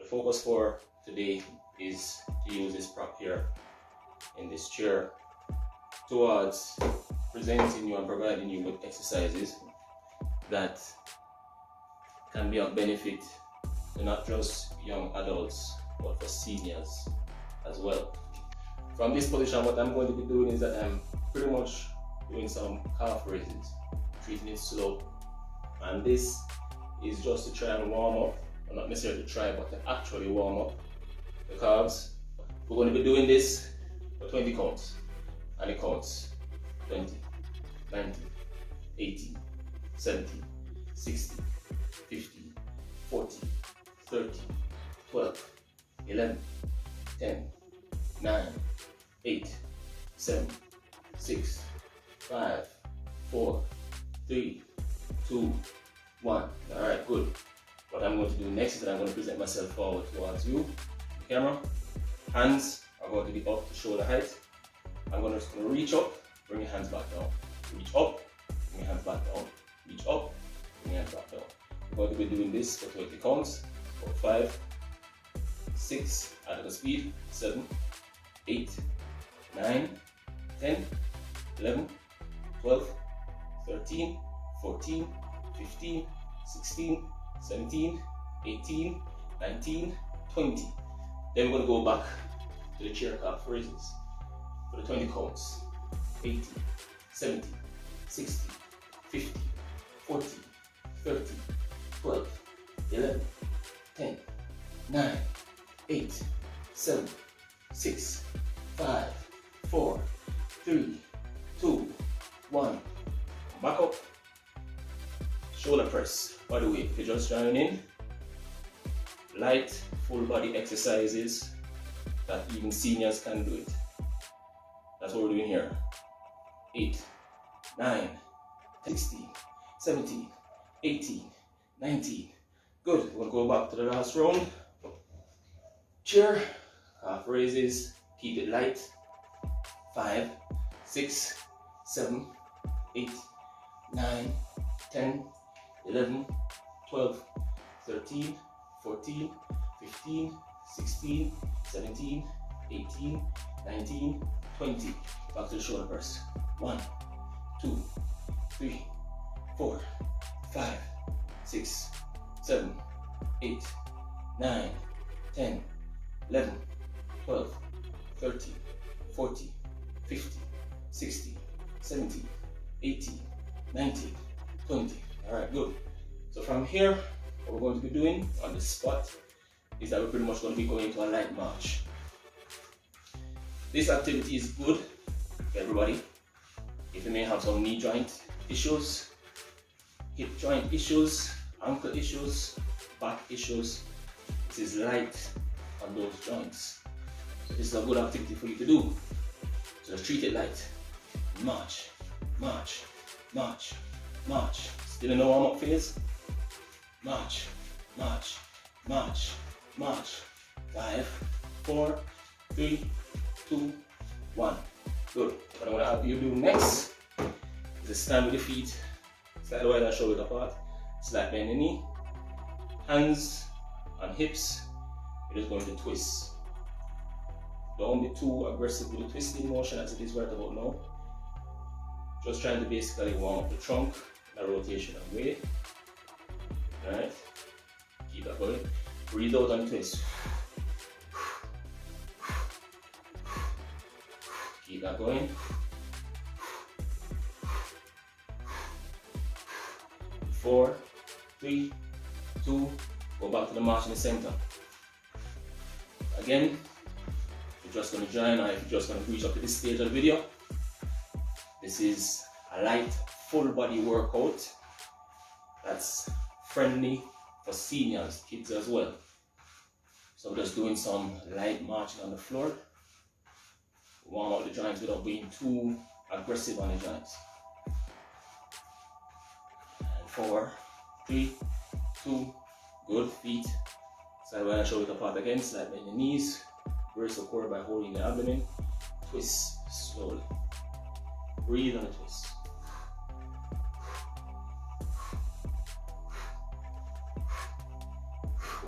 focus for today is to use this prop here in this chair towards presenting you and providing you with exercises that can be of benefit to not just young adults but for seniors as well. From this position, what I'm going to be doing is that I'm pretty much doing some calf raises, treating it slow, and this is just to try and warm up, or not necessarily to try, but to actually warm up the calves. We're going to be doing this for 20 counts, and it counts 20, 19, 18, 17, 16, 15, 14, 13, 12, 11, 10, 9, 8, 7, 6, 5, 4, 3, 2, 1. Alright, good. What I'm going to do next is that I'm going to present myself forward towards you, the camera. Hands are going to be up to shoulder height. I'm just going to reach up, bring your hands back down. Reach up, bring your hands back down. Reach up, bring your hands back down. We're going to be doing this for 20 counts. 5, 6, at the speed, 7, 8, 9, 10, 11, 12, 13, 14, 15, 16, 17, 18, 19, 20. Then we're going to go back to the chair calf raises for the 20 counts. 18, 17, 16, 15, 14, 13, 12, 11, 10, 9, 8, 7, 6, 5, 4, 3, 2, 1. Back up. Shoulder press. By the way, if you're just joining in, light full body exercises that even seniors can do it. That's what we're doing here. 8, 9, 16, 17, 18, 19. Good. We're going to go back to the last round. Chair, calf raises, keep it light. 5, 6, 7, 8, 9, 10, 11, 12, 13, 14, 15, 16, 17, 18, 19, 20. Back to the shoulder press. 1, 2, 3, 4, 5, 6, 7, 8, 9, 10, 11, 12, 13, 14, 15, 16, 17, 18, 19, 20. Alright, good. So from here, what we're going to be doing on the spot is that we're pretty much going to be going into a light march. This activity is good for everybody. If you may have some knee joint issues, hip joint issues, ankle issues, back issues, this is light on those joints. So this is a good activity for you to do. So just treat it light. March, march, march, march. Still in the warm-up phase. March, march, march, march. 5, 4, 3, 2, 1. Good. What I'm going to have you do next is to stand with your feet slightly wide and shoulder apart. Slight bend in the knee. Hands on hips. You're just going to twist. Don't be too aggressive with the twisting motion as it is right about now. Just trying to basically warm up the trunk in a rotational way. Alright? Keep that going. Breathe out and twist. Keep that going. 4, 3, 2, go back to the march in the center. Again, if you're just going to join, or if you're just going to reach up to this stage of the video, this is a light full body workout that's friendly for seniors, kids as well. So we're just doing some light marching on the floor. Warm up the joints without being too aggressive on the joints. And 4, 3, 2, good. Feet side wide and shoulder apart again. Slight bend in the knees. Brace the core by holding the abdomen. Twist slowly. Breathe on the twist.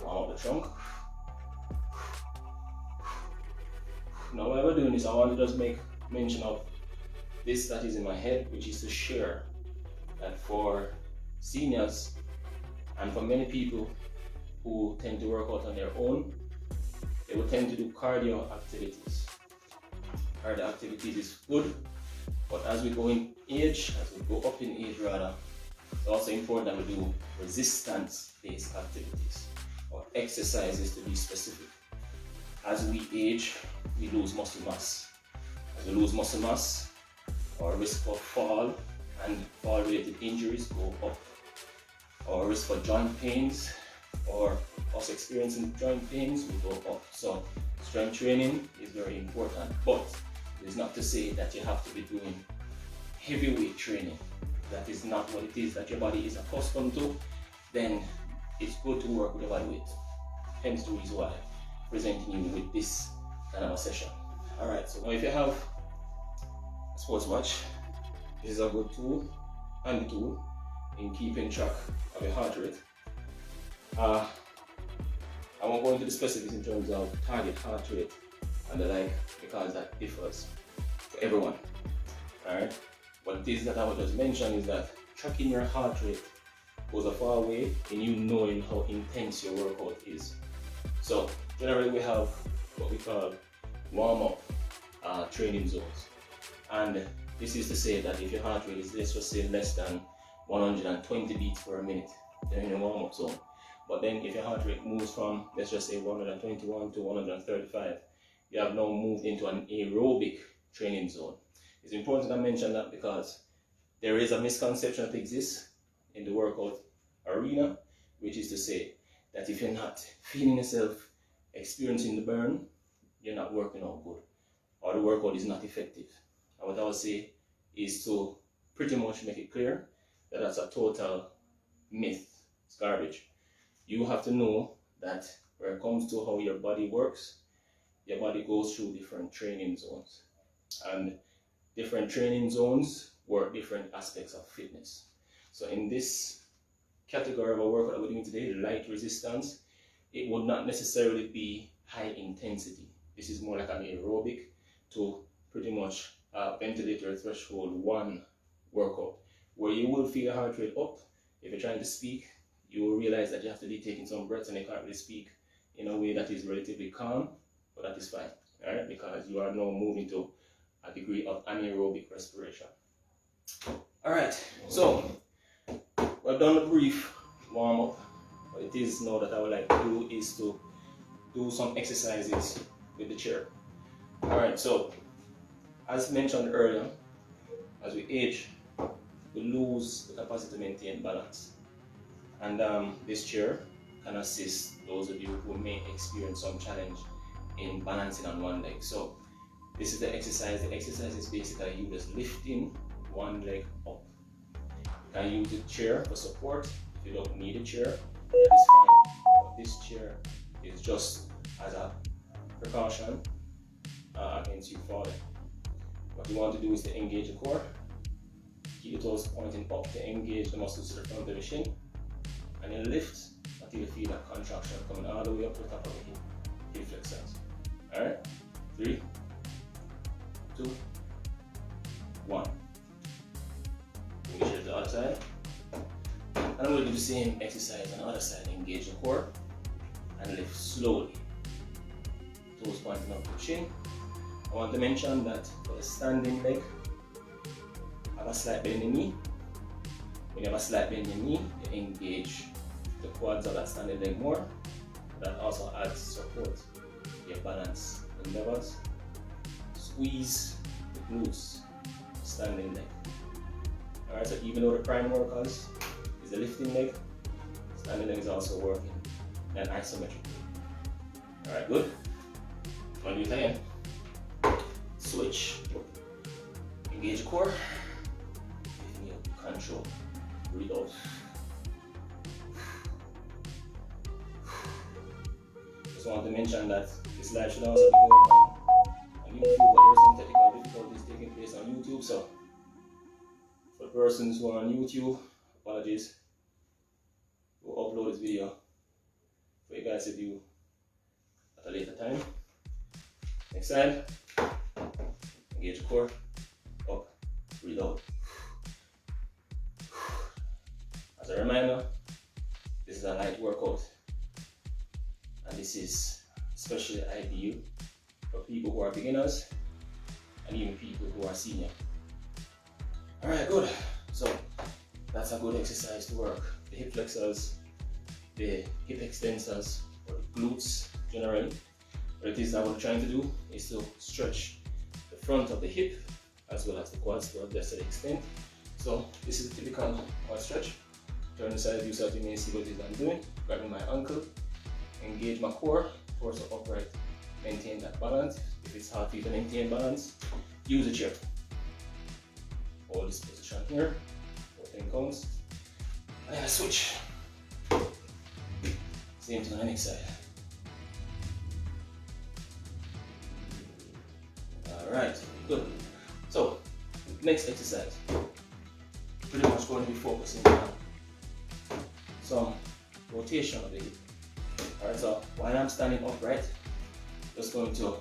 Warm up the trunk. Now while we're doing this, I want to just make mention of this that is in my head, which is to share that for seniors and for many people who tend to work out on their own, they will tend to do cardio activities. Cardio activities is good, but as we go in age, as we go up in age rather, it's also important that we do resistance-based activities or exercises to be specific. As we age, we lose muscle mass. As we lose muscle mass, our risk for fall and fall-related injuries go up. Our risk for joint pains or us experiencing joint pains will go up. So strength training is very important, but it's not to say that you have to be doing heavyweight training. That is not what it is that your body is accustomed to. Then it's good to work with your body weight. Hence the reason why I'm presenting you with this kind of a session. Alright, so now if you have a sports watch, this is a good tool in keeping track of your heart rate. I won't go into the specifics in terms of target heart rate and the like, because that differs for everyone. Alright, but this that I will just mention is that tracking your heart rate goes a far way in you knowing how intense your workout is. So generally we have what we call warm-up training zones, and this is to say that if your heart rate is, let's just say, less than 120 beats per minute, then you're in a warm-up zone. But then if your heart rate moves from, let's just say, 121 to 135, you have now moved into an aerobic training zone. It's important to mention that because there is a misconception that exists in the workout arena, which is to say that if you're not feeling yourself experiencing the burn, you're not working out good, or the workout is not effective. And what I would say is to pretty much make it clear that that's a total myth. It's garbage. You have to know that when it comes to how your body works, your body goes through different training zones, and different training zones work different aspects of fitness. So in this category of a workout that we're doing today, light resistance, it would not necessarily be high intensity. This is more like an aerobic to pretty much ventilate your threshold 1 workout, where you will feel your heart rate up. If you're trying to speak, you will realize that you have to be taking some breaths and you can't really speak in a way that is relatively calm, but that is fine, all right? Because you are now moving to a degree of anaerobic respiration. All right, so we've done a brief warm-up. What it is now that I would like to do is to do some exercises with the chair. All right, so as mentioned earlier, as we age, we lose the capacity to maintain balance. And this chair can assist those of you who may experience some challenge in balancing on one leg. So this is the exercise. The exercise is basically you just lifting one leg up. You can use the chair for support. If you don't need a chair, that is fine. But this chair is just as a precaution against you falling. What you want to do is to engage the core. Keep the toes pointing up to engage the muscles to the front of the shin. And then lift until you feel that contraction coming all the way up to the top of the hip flexors. Alright? 3, 2, 1. Engage to the other side. And I'm going to do the same exercise on the other side. Engage the core and lift slowly. Toes pointing up to the chin. I want to mention that for the standing leg, have a slight bend in the knee. When you have a slight bend in the knee, you engage the quads of that standing leg more. That also adds support to your balance endeavors. Squeeze the glutes, standing leg. Alright, so even though the prime workers is the lifting leg, standing leg is also working in an isometric. Alright, good. One do it again. Switch. Engage the core. Control. Breathe out. Just want to mention that this live should also be going on YouTube, but there are some technical difficulties taking place on YouTube. So, for persons who are on YouTube, apologies. We'll upload this video for you guys to view at a later time. Next slide. Engage the core. Up. Breathe out. As a reminder, this is a light workout, and this is especially ideal for people who are beginners and even people who are senior. Alright, good. So that's a good exercise to work the hip flexors, the hip extensors, or the glutes generally. What it is that we're trying to do is to stretch the front of the hip as well as the quads to a lesser extent. So this is a typical quad stretch. Turn the side view so that you may see what it is I'm doing. Grabbing my ankle, engage my core, torso upright, maintain that balance. If it's hard for you to maintain balance, use a chair. Hold this position here for 10 counts. And then I switch. Same thing on the next side. Alright, good. So, next exercise. Pretty much going to be focusing on some rotation of the hip. Alright, so while I'm standing upright, just going to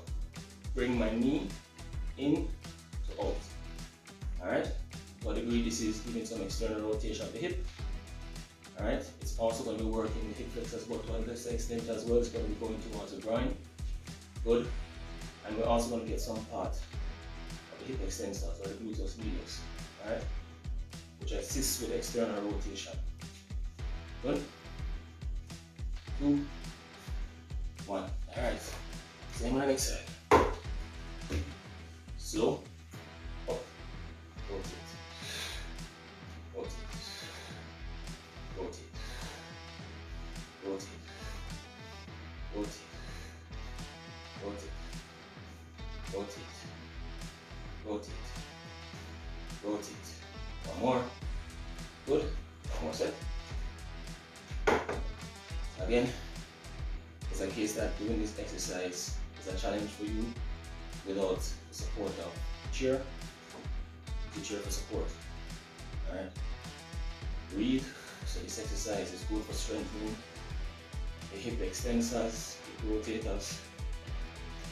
bring my knee in to out. Alright, to a degree this is giving some external rotation of the hip. Alright, it's also going to be working the hip flexors but to a lesser extent as well. It's going to be going towards the groin. Good. And we're also going to get some part of the hip extensors or the gluteus medius. Alright, which assists with external rotation. Good. 2, 1. Alright. Same on the next side. Slow. Up. Rotate. Rotate. Rotate. Rotate. Rotate. Rotate. Rotate. Rotate. Rotate. One more. Good. One more set. Again, it's a case that doing this exercise is a challenge for you without the support of the chair. The chair for support. Alright. Breathe. So this exercise is good for strengthening the hip extensors, hip rotators,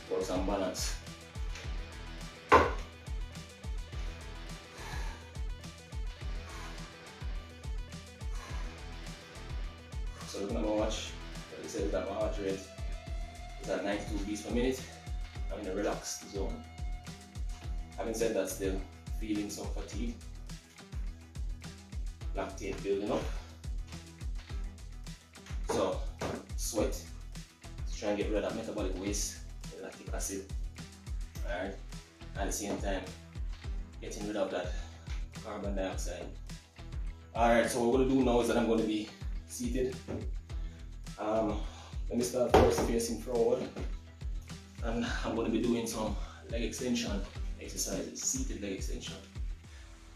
for some balance. So looking at my watch, like I said, that my heart rate is at 92 beats per minute. I'm in a relaxed zone. Having said that, still feeling some fatigue, lactate building up. So sweat to try and get rid of that metabolic waste, the lactic acid. Alright, at the same time getting rid of that carbon dioxide. Alright, so what we're going to do now is that I'm going to be seated. Let me start first facing forward, and I'm going to be doing some leg extension exercises, seated leg extension.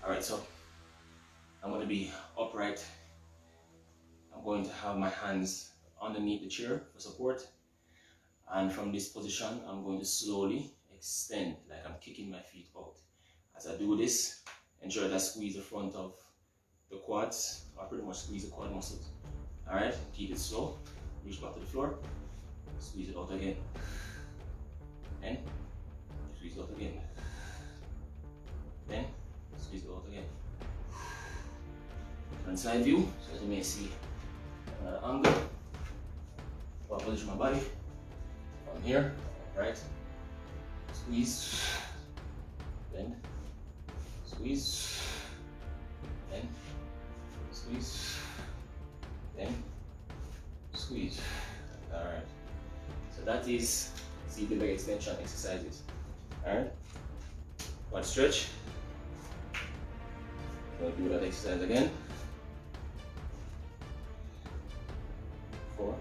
Alright, so I'm going to be upright. I'm going to have my hands underneath the chair for support, and from this position I'm going to slowly extend like I'm kicking my feet out. As I do this, ensure that I squeeze the front of the quads, or pretty much squeeze the quad muscles. Alright, keep it slow, reach back to the floor, squeeze it out again, and squeeze it out again, then squeeze it out again. Front side view, so as you may see another angle. I'll position my body from here, right? Squeeze, bend, squeeze, bend, squeeze, bend, squeeze. Alright. So that is seated leg extension exercises. Alright. One stretch. We'll do that exercise again. 4,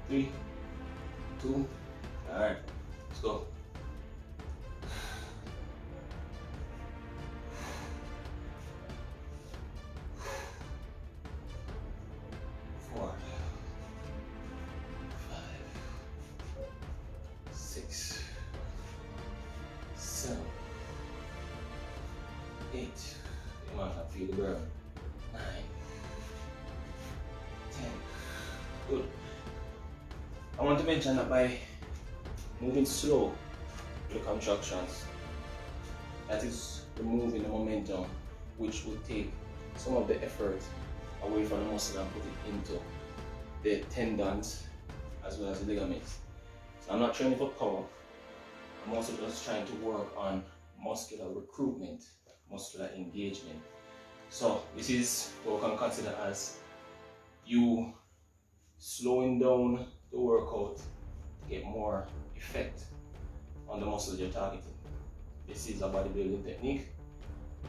3, 2, alright, let's go. 4, 5, 6, 7, 8. Come on, I feel the burn. 9, 10. Good. I want to mention that by moving slow with the contractions, that is removing the momentum, which would take some of the effort away from the muscle and put it into the tendons as well as the ligaments. So I'm not training for power, I'm also just trying to work on muscular recruitment, muscular engagement. So this is what we can consider as you slowing down the workout to get more effect on the muscles you're targeting. This is a bodybuilding technique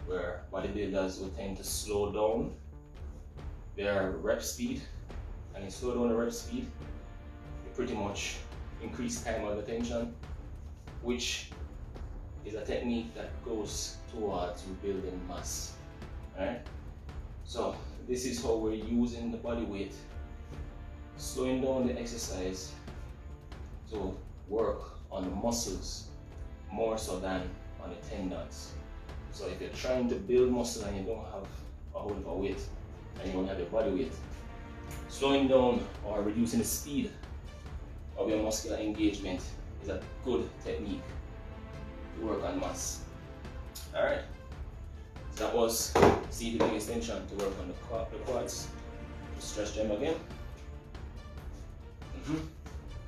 where bodybuilders will tend to slow down their rep speed, and you slow down the rep speed, you pretty much increase time of attention, which is a technique that goes towards rebuilding mass. Alright? So this is how we're using the body weight, slowing down the exercise to work on the muscles more so than on the tendons. So if you're trying to build muscle and you don't have a whole lot of weight and you don't have your body weight, slowing down or reducing the speed of your muscular engagement is a good technique to work on mass. Alright, so that was seated leg extension to work on the quads. Just stretch them again.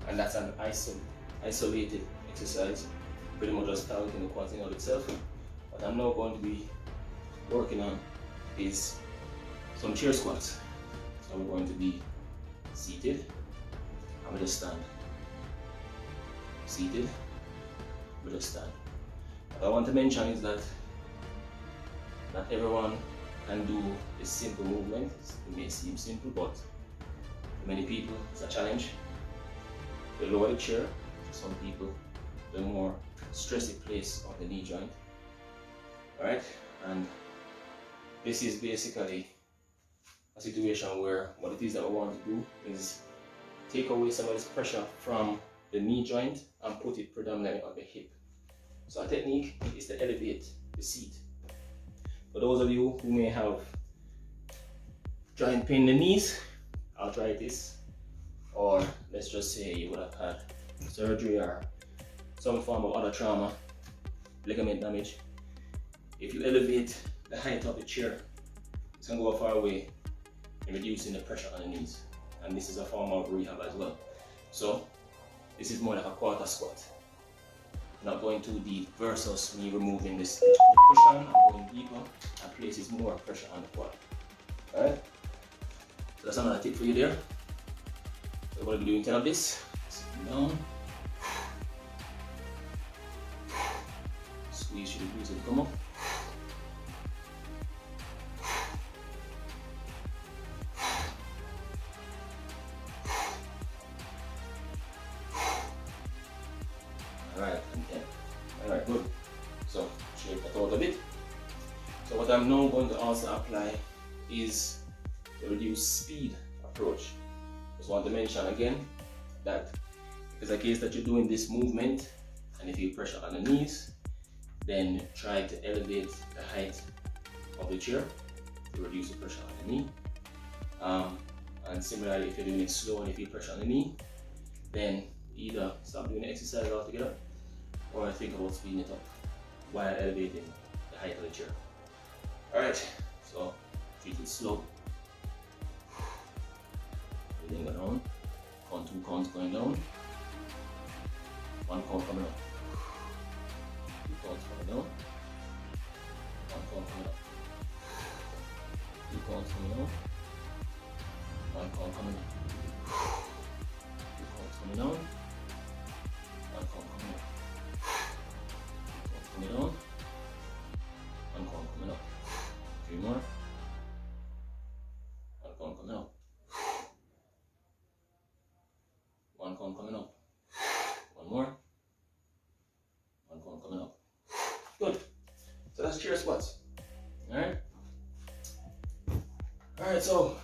And that's an isolated exercise, pretty much just targeting the quads in of itself. What I'm now going to be working on is some chair squats. So we're going to be seated, I'm going to stand. Seated, I'm going to stand. What I want to mention is that not everyone can do this simple movement. It may seem simple, but for many people it's a challenge. The lower the chair, for some people, the more stressy place of the knee joint. Alright, and this is basically a situation where what it is that we want to do is take away some of this pressure from the knee joint and put it predominantly on the hip. So our technique is to elevate the seat. For those of you who may have joint pain in the knees, arthritis, or let's just say you would have had surgery or some form of other trauma, ligament damage, if you elevate the height of the chair, it's going to go a far way in reducing the pressure on the knees. And this is a form of rehab as well. So this is more like a quarter squat. Not going too deep versus me removing this cushion and going deeper and places more pressure on the quad. Alright? So that's another tip for you there. So we're going to be doing 10 of this. Sit down. Squeeze through the glutes and come up. Alright, and 10. Alright, good. So shake that out a bit. So what I'm now going to also apply is the reduced speed approach. Just want to mention again that if it's a case that you're doing this movement and you feel pressure on the knees, then try to elevate the height of the chair to reduce the pressure on the knee. And similarly, if you're doing it slow and you feel pressure on the knee, then either stop doing the exercise altogether or think about speeding it up while elevating the height of the chair. Alright, so treat it slow. Breathing down. Count 2 counts going down. 1 count coming up. 2 counts coming down. 1 count coming up. 2 counts coming down. 1 count coming up. 2 counts coming down. 1 count coming up. 2 counts coming down. 1 count coming up. 3 more. 1 count coming up. 1 count coming up. 1 more. 1 count coming up. Good. So that's chair squats. Alright? Alright, so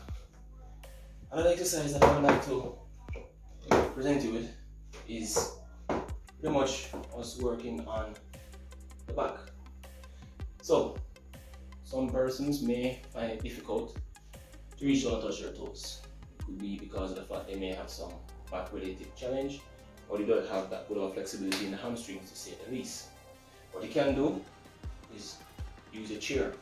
another exercise that I would like to present you with is pretty much us working on the back. So some persons may find it difficult to reach down and touch their toes. It could be because of the fact they may have some back related challenge, or they don't have that good of flexibility in the hamstrings, to say the least. What you can do is use a chair,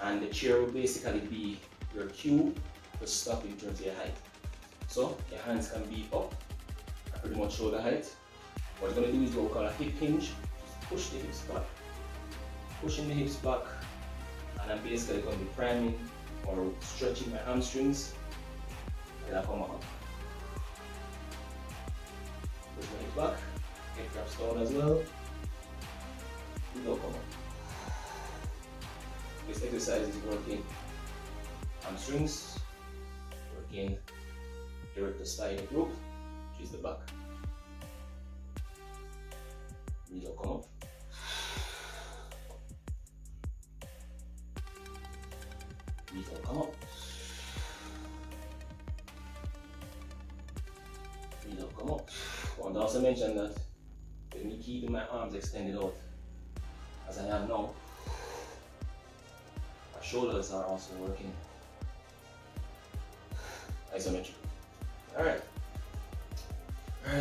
and the chair will basically be your cue to stop in terms of your height. So your hands can be up at pretty much shoulder height. What you're going to do is what we call a hip hinge. Push the hips back, pushing the hips back, and I'm basically going to be priming or stretching my hamstrings, and I come up. Push my hips back, hip drops down as well. We don't come up. This exercise is working hamstrings, working erector spinae group, which is the back. We don't come up. We don't come up. We don't come up. I want to also mention that with me keeping my arms extended out as I am now, my shoulders are also working isometric. Alright,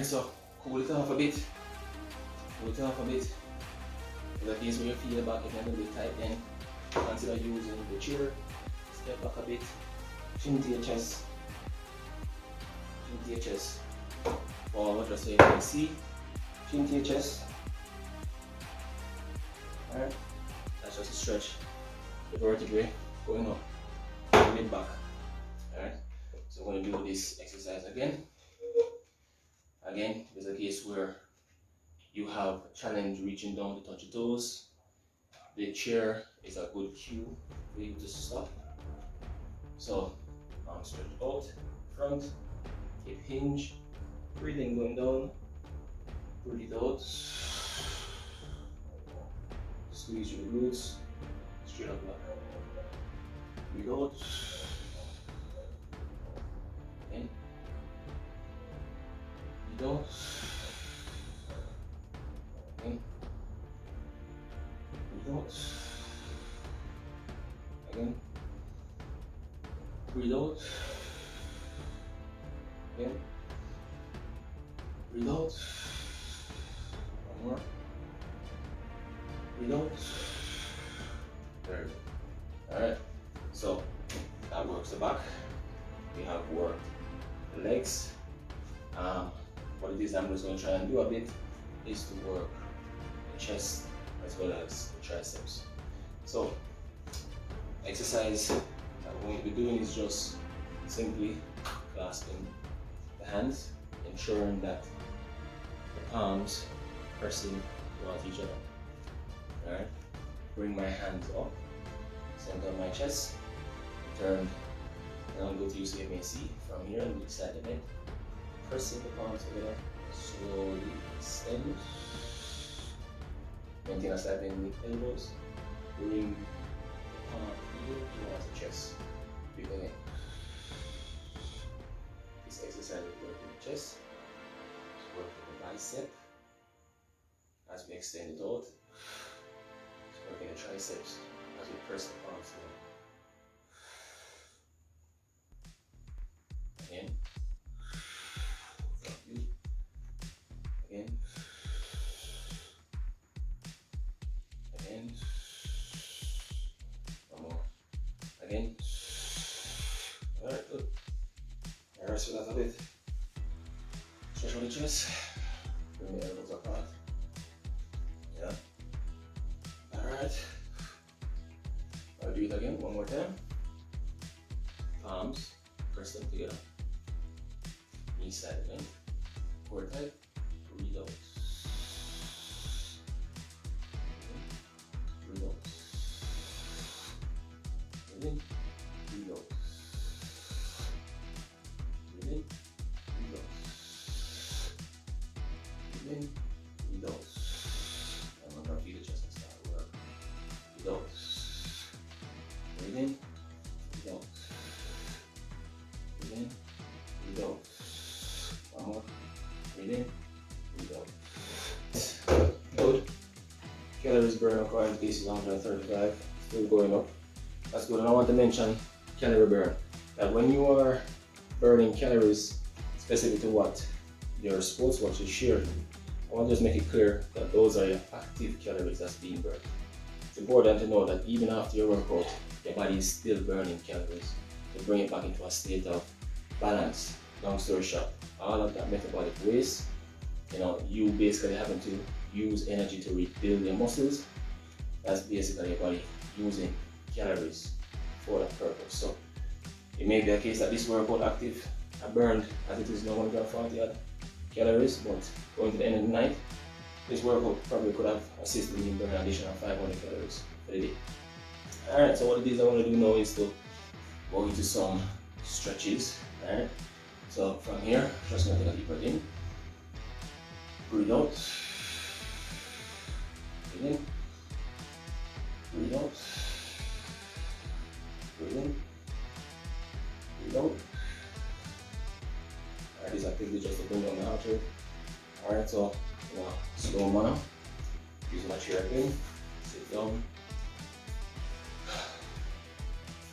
so cool it off a bit. Cool it off a bit. In that case, when you feel the back again a bit tight, then consider using the chair. Step back a bit. Chin to your chest. Chin to your chest. Forward just so you can see. Chin to your chest. Alright, that's just a stretch. The vertebrae going up, a bit back. Alright, so we're going to do this exercise again. Again, there's a case where you have a challenge reaching down to touch your toes. The chair is a good cue for you to stop. So, arm stretch out, front, hip hinge, breathing going down, breathe out, squeeze your glutes, straight up back. Breathe out, in, breathe out, in, breathe out, again, breathe out, in, breathe out, one more, breathe out. Very good. Alright, so that works the back. We have worked the legs. What it is I'm just going to try and do a bit is to work the chest as well as the triceps. So, exercise that we're going to be doing is just simply clasping the hands, ensuring that the palms pressing towards each other. Alright, bring my hands up, center of my chest, turn and go to you so you may see from here and each side of the head. Pressing the palms together, slowly extend. Maintain a slight bend with elbows. Bring the palm heel towards the chest. Breathe again. This exercise is working the chest, it's working the bicep as we extend it out. It's working the triceps as we press the palms down. Again. Again. Again. One more. Again. Alright, good. Rest with that a bit. Stretch on the chest. Bring the elbows apart. Yeah. Alright. I'll do it again one more time. Palms, press them together. Knee side length. Core tight. Breathe out. Breathe out. Breathe in. Breathe out. Breathe in. Breathe out. Breathe in. Breathe out. I'm not going to feel the chest and start work. Breathe out. Breathe in. Breathe out. Breathe in. Breathe out. One more. Breathe in. Breathe out. Good. Calories burn according to this is 135. Still going up. That's good. And I want to mention calorie burn. That when you are burning calories specific to what your sports watch is sharing, I want to just make it clear that those are your active calories that's being burned. it's important to know that even after your workout, your body is still burning calories to bring it back into a state of balance. Long story short, all of that metabolic waste, you basically having to use energy to rebuild your muscles. That's basically your body using calories for that purpose. So it may be a case that this workout active I burned as it is now 140 odd calories, but going to the end of the night, this workout probably could have assisted me in burning an additional 500 calories for the day. Alright, so what it is I want to do now is to go into some stretches. Alright, so from here, just going to take a deep breath in, breathe out, breathe in, breathe out, breathe in, breathe out. Alright, this activity just to bring down the heart rate. Alright, so slow manner, use my chair again, sit down,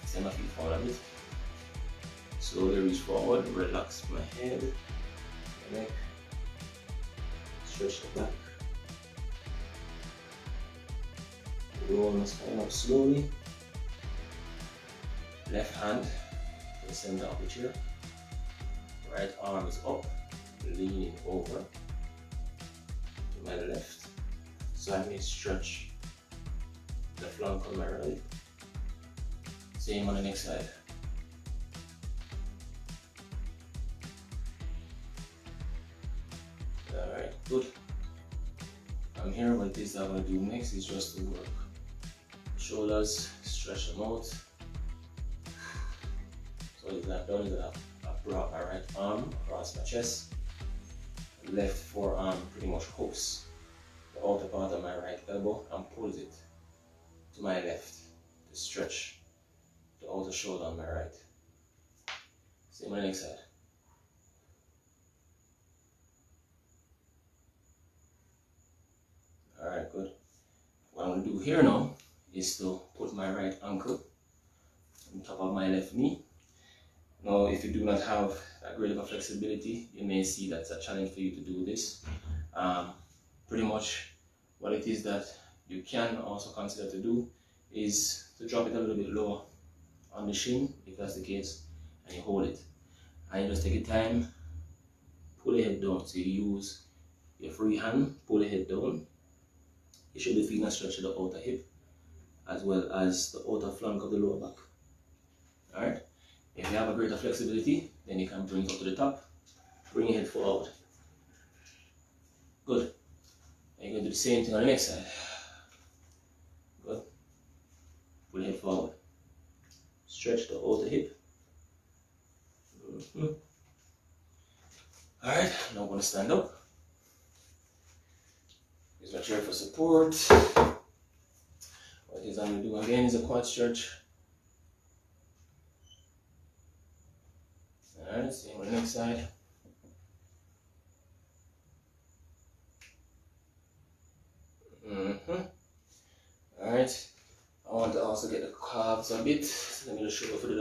send my feet forward a bit, slowly reach forward, relax my head, my neck, stretch the back, roll my spine up slowly, left hand to the center of the chair, right arm is up, leaning over to my left, so I may stretch the flank on my right. Same on the next side. Alright, good. I'm here. What it is I'm going to do next is just to work shoulders, stretch them out. So what I've done is I've brought my right arm across my chest. Left forearm pretty much hooks the outer part of my right elbow and pulls it to my left to stretch the outer shoulder on my right. Same on the next side. Alright, good. What I'm going to do here now is to put my right ankle on top of my left knee. Now, if you do not have that great of a flexibility, you may see that's a challenge for you to do this. Pretty much what it is that you can also consider to do is to drop it a little bit lower on the shin, if that's the case, and you hold it. And you just take your time, pull the head down. So you use your free hand, pull the head down. You should be feeling a stretch of the outer hip, as well as the outer flank of the lower back. Alright? If you have a greater flexibility, then you can bring it up to the top, bring your head forward. Good. And you're going to do the same thing on the next side. Good. Pull your head forward. Stretch the outer hip. Alright, now I'm going to stand up. Use my chair for support. What it is I'm going to do again is a quad stretch. Alright, same on the next side. Alright, I want to also get the calves a bit. Let me just show you for the